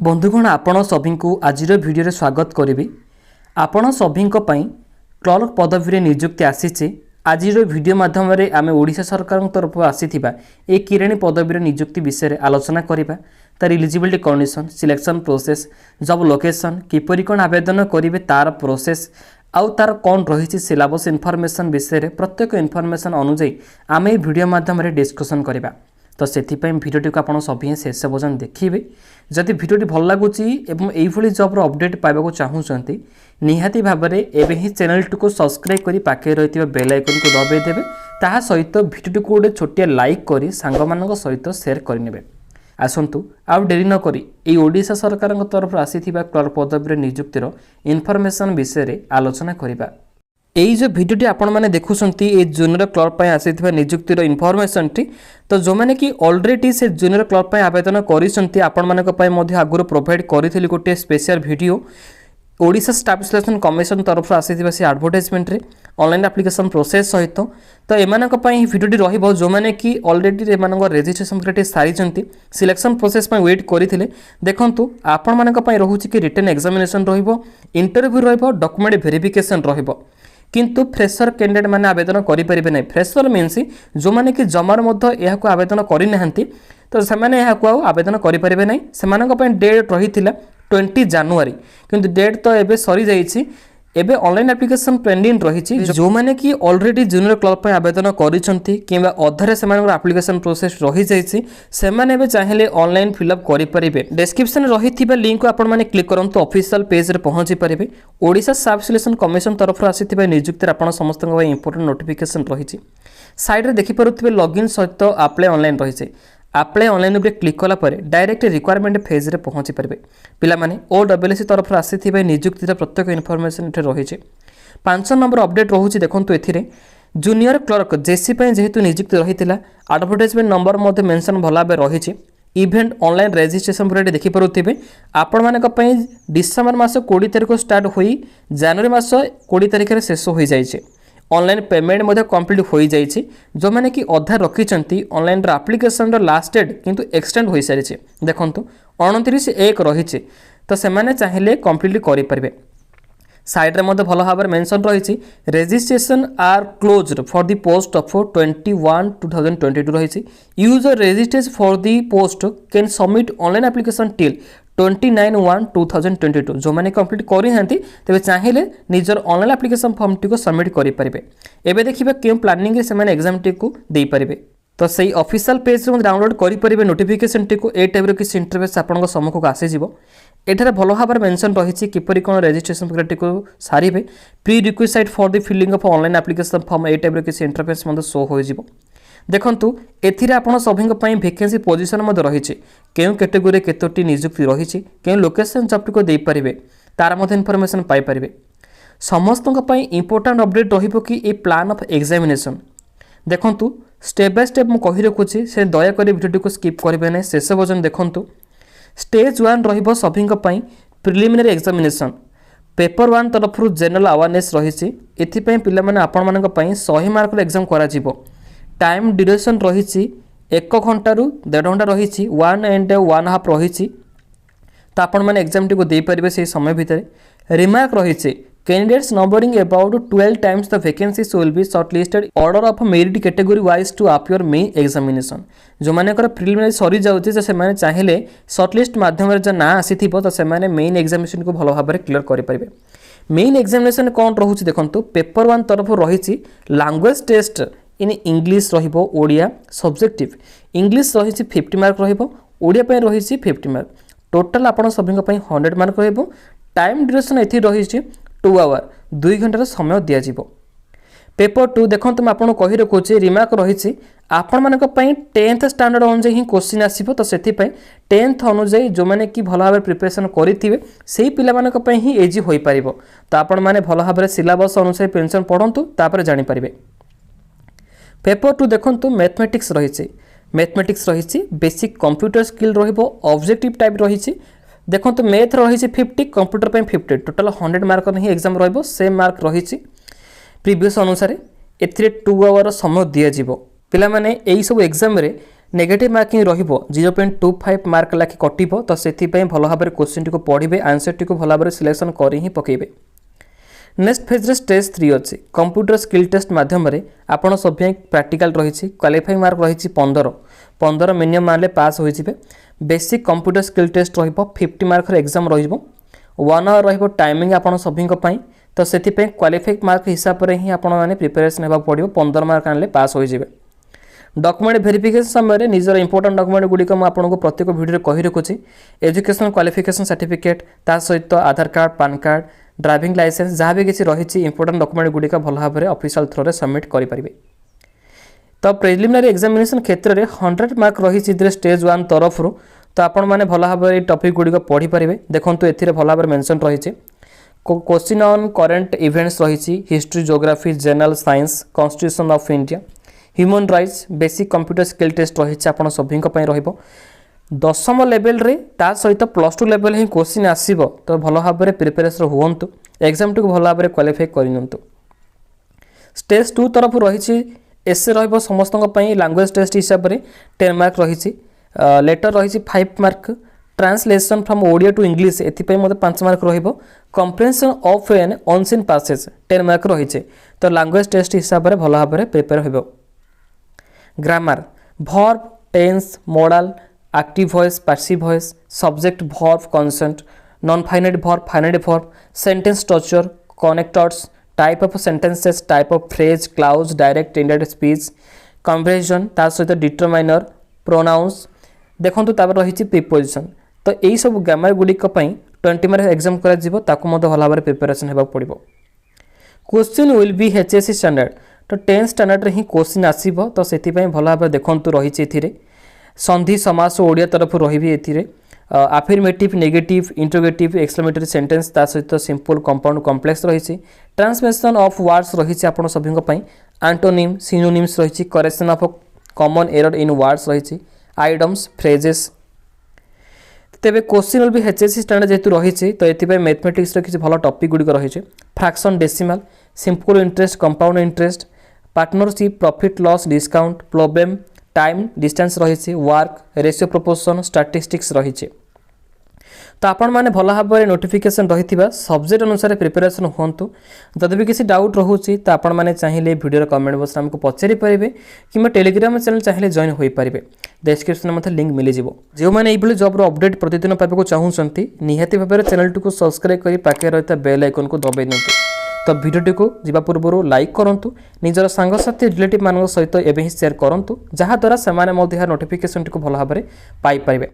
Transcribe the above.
बंधुगण आपण सभी को आज भिडियो स्वागत करी। आपण सभी क्लर्क पदवी नियुक्ति आसी। आज भिडियो माध्यम आम ओडिशा सरकार तरफ आसी ए किराणी पदवी नियुक्ति विषय में आलोचना करवा। तार eligibility condition, selection process, job location, किपरि कौन आवेदन करेंगे तार प्रोसेस आउ तार कौन रही सिलेबस इनफॉरमेशन विषय में प्रत्येक इनफॉरमेशन अनुଯାयी आम ये भिडियो माध्यम डिस्कसन करवा। तो से भिडियोटी को आप सभी शेष पर्यटन देखिए। जदि भिडियोटी भल लगुच एवं जॉब अपडेट पाइबा चाहूँगी निहाती भाव में एवं ही चैनल को सब्सक्राइब कर पाखे रही बेल आइकन को दबाइदेवे। ता सहित भिडियोटी को गोटे छोटिया लाइक कर सांग मान सहित सेयार करने। आसतु आउ डेरी नक ओडिशा सरकार तरफ आसी क्लर्क पदवी नियुक्तिर इनफॉरमेशन विषय में आलोचना करवा। यही जो भिडियोटी आपण मैंने देखुंट ये जूनियर क्लर्क आसी नियुक्तिर इनफॉरमेशन टी। तो जो मैंने कि ऑलरेडी से जूनियर क्लर्क आवेदन करिसेंती आपण मानक आगुरी प्रोवाइड करी गोटे special video Odisha staff selection commission तरफ आसी से एडवर्टाइजमेंट रे ऑनलाइन एप्लिकेशन प्रोसेस सहित। तो एमानक पई भिडियोटी रहिबो जो मैंने कि ऑलरेडी एमानक रजिस्ट्रेशन क्रिएट सारी सिलेक्शन प्रोसेस पई वेट करथिले। देखंतु आपण मानक पई रहूची कि रिटन एग्जामिनेशन रहिबो, इंटरव्यू रहिबो, डॉक्यूमेंट वेरिफिकेशन रहिबो। किंतु फ्रेशर कैंडिडेट माने आवेदन करें ना। फ्रेशर मीन्स जो मैंने कि जमार आवेदन करना तो से आवेदन करें ना। से डेट रही 20 जनवरी किंतु डेट तो एबे सरी जाइए। एबे ऑनलाइन एप्लिकेशन पेंडिंग रही। जो मैंने कि ऑलरेडी जूनियर क्लर्क आवेदन करिसेंती किंबा अधरे से एप्लिकेशन प्रोसेस रही जाइए से चाहिए ऑनलाइन फिलअप करें। डिस्क्रिप्शन रही लिंक को आपण माने क्लिक करंतु ऑफिशियल पेज रे पहुंची पारे। ओडिशा स्टाफ सिलेक्शन कमिशन तरफ आसी नियुक्ति आपण समस्त इंपोर्टेंट नोटिफिकेशन रही। साइड रे देखि पारुथिबे लॉगिन सहित अप्लाई ऑनलाइन रही। अप्लाई ऑनलाइन उपर क्लिक कला पर डायरेक्ट रिक्वायरमेंट फेज रे पहुंची पारे। पिला माने OWC तरफ आसी नियुक्तिर प्रत्येक इनफॉरमेशन एठे रही। 5 नंबर अपडेट रोचे। देखंतु एथिरे जूनियर क्लर्क जेसी जेहेतु नियुक्ति रही एडवर्टाइजमेंट नंबर मध्य मेंशन भल भाव रही। इवेंट ऑनलाइन रजिस्ट्रेशन पीरियड देखि पारुथिबे आपण मानक पई डिसेंबर मास 20 तारिख स्टार्ट होई जनवरी मास 20 तारिख रे शेष हो जाइए। ऑनलाइन पेमेंट मध्य कंप्लीट हो जाइए। जो मैंने कि अधा रखी ऑनलाइन एप्लिकेशन लास्ट डेट किंतु एक्सटेंड हो सारी। देखंतु 29/1 रही। तो से चाहिए कंप्लीट करें। साइड रे भल भाव मेंशन रही registration are closed for the post of 21/2022 रही। User registration for the post can submit online application till 29/1/2022। जो मैंने कंप्लीट करें तेज चाहिए निजर ऑनलाइन एप्लिकेशन फॉर्म टी को सबमिट करेंगे। एवं देखिए क्यों प्लानिंग से एग्जाम टी को दे पारे। तो सही ऑफिशियल पेज रे डाउनलोड करेंगे नोटिफिकेशन टी को ए टाइप किसी इंटरफेस आपण सम्मुख को आसीज। एठार भल भाव मेंशन रही किपरि कौन रजिस्ट्रेशन प्रक्रिया को सारे। Prerequisite for the filling of online application form a type किसी इंटरफेस शो हो। देखंतु एथिरे आपण सभी वैकेंसी पोजिशन रही। क्यों कैटेगोरी केतोटी नियुक्ति रही, क्यों लोकेशन जॉब को दे पारे तार इनफॉरमेशन पाई पारे। समस्त इंपोर्टेंट अपडेट रहिबो कि ए प्लान ऑफ एग्जामिनेशन। देखंतु स्टेप बाय स्टेप मु कहि रखुछि से दया करी वीडियो को स्किप करबे नै। शेष पर्यंत देखंतु स्टेज 1 रहिबो सभी प्रिलिमिनरी एग्जामिनेशन। पेपर 1 तरफ जनरल अवेयरनेस रही। एथिपई पिला माने आपण मानक पई 100 मार्क एग्जाम करा जिवो। टाइम ड्यूरेशन रही 1 घंटा रु 1.5 घंटा रही 1 and 1.5 रही। तो आपण माने एग्जाम टी को दे पारिबे से समय भितर। रिमार्क रही candidates numbering about 12 times the vacancies will be shortlisted order of merit category wise to appear main examination. जो माने प्रिलिमिनरी सरी जाउछि से माने चाहिए शॉर्टलिस्ट माध्यम रे ना आसीथिबो तो से माने मेन एग्जामिनेशन को भल भाव क्लियर करि परिबे। मेन एग्जामिनेशन कौन रहुछि देखंतु पेपर 1 तरफ रही लैंग्वेज टेस्ट इन इंग्लिश रहिबो, ओडिया सब्जेक्टिव इंग्लिश रही 50 मार्क रहिबो, ओडिया पे रही 50 मार्क। टोटल आपण सभी 100 मार्क रहिबो। टाइम ड्यूरेशन एथि रही 2 आवर 2 घंटार समय दिया जिवो। पेपर 2 देखंतु मैं आपको कहि रखुछि रिमार्क रही आपण मानक पई 10th स्टैंडर्ड अनुसार ही क्वेश्चन आसीबो। तो सेति पई 10th अनुसार जो माने कि भल भाव प्रिपरेशन करिथिबे सेही पिला मानक पई ही इजी होई परिबो। तो आपण माने भल भाव सिलेबस अनुसार पेंशन पढंतु तापर जानि परिबे। पेपर 2 देखंतु मैथमेटिक्स रही बेसिक कंप्यूटर स्किल रहिबो, ऑब्जेक्टिव टाइप रही। देखंतु मैथ रही 50, कंप्यूटर पे 50, टोटल 100 मार्क ही एग्जाम रहिबो। सेम मार्क रही प्रीवियस अनुसार एथिरे 2 आवर समय दिया जिवो। पिला माने एई सब एग्जाम रे नेगेटिव मार्किंग रहिबो 0.25 मार्क लाखि कटिबो तो सेति पय भलो भाबरे क्वेश्चन टिको पढिबे आंसर टिको भलो भाबरे सिलेक्शन करि ही पकेबे। नेक्स्ट फेज रे स्टेज 3 अछि कंप्यूटर स्किल टेस्ट माध्यम रे आपण सभ्य प्रैक्टिकल रहिछि क्वालिफाइंग मार्क रहिछि 15 मिनिमम मानले पास होई जिवे। बेसिक कंप्यूटर स्किल टेस्ट रहिबो 50 मार्क रे एग्जाम रहिबो 1 आवर रहिबो टाइमिंग आपण सभ्यक पय तो सेति पय क्वालिफाइंग मार्क हिसाब रे ही आपण माने प्रिपरेशन हेबा पडिबो 15 मार्क आनले पास होई जिवे। डॉक्यूमेंट वेरिफिकेशन समय निजर इंपोर्टेंट डॉक्यूमेंट गुड़िक आपको प्रत्येक वीडियो कही रखुच्छी एजुकेशन क्वालिफिकेशन सर्टिफिकेट ता सहित Aadhaar card PAN card driving licence जहाँ भी किसी रही इंपोर्टेंट डॉक्यूमेंट गुड़िक भल भाव में ऑफिशियल थ्रो रे सबमिट करेंगे। तो प्रिलिमिनरी एग्जामिनेशन क्षेत्र में 100 मार्क रही स्टेज 1 तरफ तो आपण मैंने भल भाव में टॉपिक गुड़िक पढ़ी पारे। देखो ए भल भाव मेंशन रही क्वेश्चन ऑन करेंट इवेंट्स रही history geography general science constitution of India human rights basic computer skill test रही आपन सभी रहिबो। 10th लेवल रे ता सहित +2 लेवल ही क्वेश्चन आसीबो तो भलो भाव में प्रिपरेशन हुंतु एग्जाम टिक भलो भाव में क्वालिफाई करिनंतु। स्टेज 2 तरफ रही एसे रहिबो समस्त लैंग्वेज टेस्ट हिसाब से 10 मार्क रही लेटर रही 5 mark translation from Odia to English एथिपई मते 5 मार्क रहिबो comprehension of an unseen passage 10 mark रही तो लैंग्वेज टेस्ट हिसाब से भलो भाव में प्रिपेयर होबो। Grammar verb tense modal active voice passive voice subject verb consent non finite verb sentence structure connectors type of sentences type of phrase clause direct indirect speech conversion ता सहित determiner pronounce देखो रही preposition तो यही सब grammar गुड़िक 20 mark exam कर भल भाव में प्रिपेरेसन होगा पड़ो। Question will be HSC standard तो 10th स्टैंडर्ड रे ही क्वेश्चन आसीबो तो सेति पय भल भाव देखंतु रही एथिरे संधि समास ओडिया तरफ रही एथिरे affirmative negative interrogative exclamatory sentence ता सहित सिंपल कंपाउंड कॉम्प्लेक्स रही ट्रांसलेशन ऑफ वर्ड्स रही आपन सभी पय एंटोनिम सिनोनिम्स रही correction of common error in words रही आइडम्स फ्रेजेस। तेबे question will be HSC standard जेतु रही तो एथिपय मैथमेटिक्स रे किछि भलो टॉपिक गुडी रही fraction decimal simple interest compound interest partnership profit loss discount problem time distance रही वर्क रेशियो प्रोपोर्शन स्टैटिस्टिक्स रही तो आपण मैंने भल भाव में नोटिफिकेशन रही सब्जेक्ट अनुसार प्रिपेरेसन हुंतु। जदि भी किसी डाउट रोचे तो आपण मैंने चाहिए वीडियो कमेंट बॉक्स आमको पचारि पारे कि टेलीग्राम चैनल चाहिए जॉइन हो पारे डिस्क्रिप्शन में लिंक मिल जाव। जो मैंने ये जॉब अपडेट प्रतिदिन पाइबा चाहूँगी निहाती भाव में चैनल टी सब्सक्राइब कर पाखे रही बेल आइकन को दबाई दिंतु। तो वीडियो को जीवा पूर्व लाइक करूँ निजर सांगसाथी रिलेटिव मान सहित एवं शेयर करूँ जहाँद्वारा से नोटिफिकेशन टी भल भाव में पाइपर।